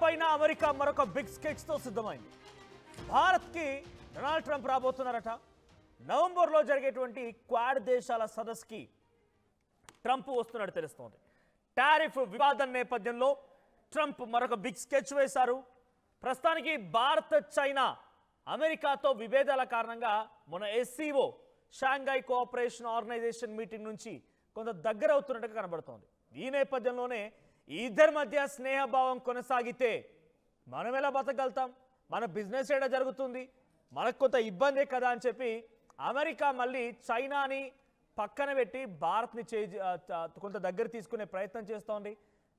పైన అమెరికా మరొక big sketch తో సిద్ధమైంది. భారత్ కి డొనాల్డ్ ట్రంప్ రాబోతున్నారట. నవంబర్లో జరిగేటువంటి క్వాడ్ దేశాల సదస్సుకి ట్రంప్ వస్తున్నట్టు తెలుస్తోంది. టారిఫ్ వివాదం నేపథ్యంలో ట్రంప్ మరొక బిగ్ స్కెచ్ వేశారు. ప్రస్తుతానికి భారత్, చైనా, అమెరికాతో విభేదాల కారణంగా మన SCO Shanghai cooperation organisation meeting నుంచి కొంత దగ్గర అవుతున్నట్టుగా కనబడుతోంది. ఈ నేపథ్యంలోనే ఇద్దరి మధ్య స్నేహభావం కొనసాగితే మనం ఎలా బతకగలుగుతాం, మన బిజినెస్ ఏడా జరుగుతుంది, మనకు కొంత ఇబ్బందే కదా అని చెప్పి అమెరికా మళ్ళీ చైనాని పక్కన పెట్టి భారత్ని కొంత దగ్గర తీసుకునే ప్రయత్నం చేస్తోంది.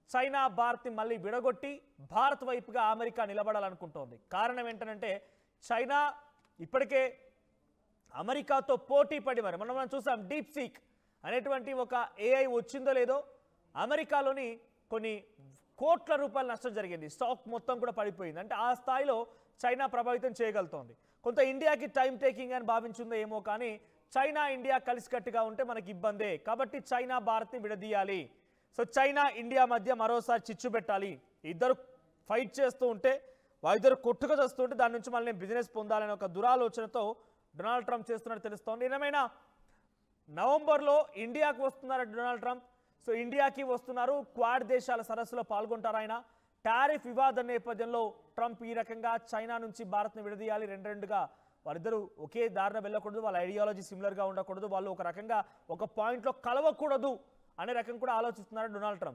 చైనా భారత్ని మళ్ళీ విడగొట్టి భారత్ వైపుగా అమెరికా నిలబడాలనుకుంటోంది. కారణం ఏంటంటే చైనా ఇప్పటికే అమెరికాతో పోటీ పడి మనం చూసాం. డీప్ సీక్ అనేటువంటి ఒక ఏఐ వచ్చిందో లేదో అమెరికాలోని కొన్ని కోట్ల రూపాయల నష్టం జరిగింది. స్టాక్ మొత్తం కూడా పడిపోయింది. అంటే ఆ స్థాయిలో చైనా ప్రభావితం చేయగలుగుతోంది. కొంత ఇండియాకి టైం టేకింగ్ అని భావించిందో ఏమో, కానీ చైనా ఇండియా కలిసికట్టుగా ఉంటే మనకి ఇబ్బందే. కాబట్టి చైనా భారత్ని విడదీయాలి. సో చైనా ఇండియా మధ్య మరోసారి చిచ్చు పెట్టాలి. ఇద్దరు ఫైట్ చేస్తూ ఉంటే ఇద్దరు కొట్టుకు వస్తుంటే దాని నుంచి మళ్ళీ బిజినెస్ పొందాలనే ఒక దురాలోచనతో డొనాల్డ్ ట్రంప్ చేస్తున్నట్టు తెలుస్తోంది. ఏమైనా నవంబర్లో ఇండియాకు వస్తున్నారు డొనాల్డ్ ట్రంప్. సో ఇండియాకి వస్తున్నారు. క్వాడ్ దేశాల సదస్సులో పాల్గొంటారు ఆయన. టారిఫ్ వివాదం నేపథ్యంలో ట్రంప్ ఈ రకంగా చైనా నుంచి భారత్ని విడదీయాలి, రెండుగా వారిద్దరూ ఒకే దారిన వెళ్ళకూడదు, వాళ్ళ ఐడియాలజీ సిమిలర్గా ఉండకూడదు, వాళ్ళు ఒక రకంగా ఒక పాయింట్లో కలవకూడదు అనే రకం కూడా ఆలోచిస్తున్నారు డొనాల్డ్ ట్రంప్.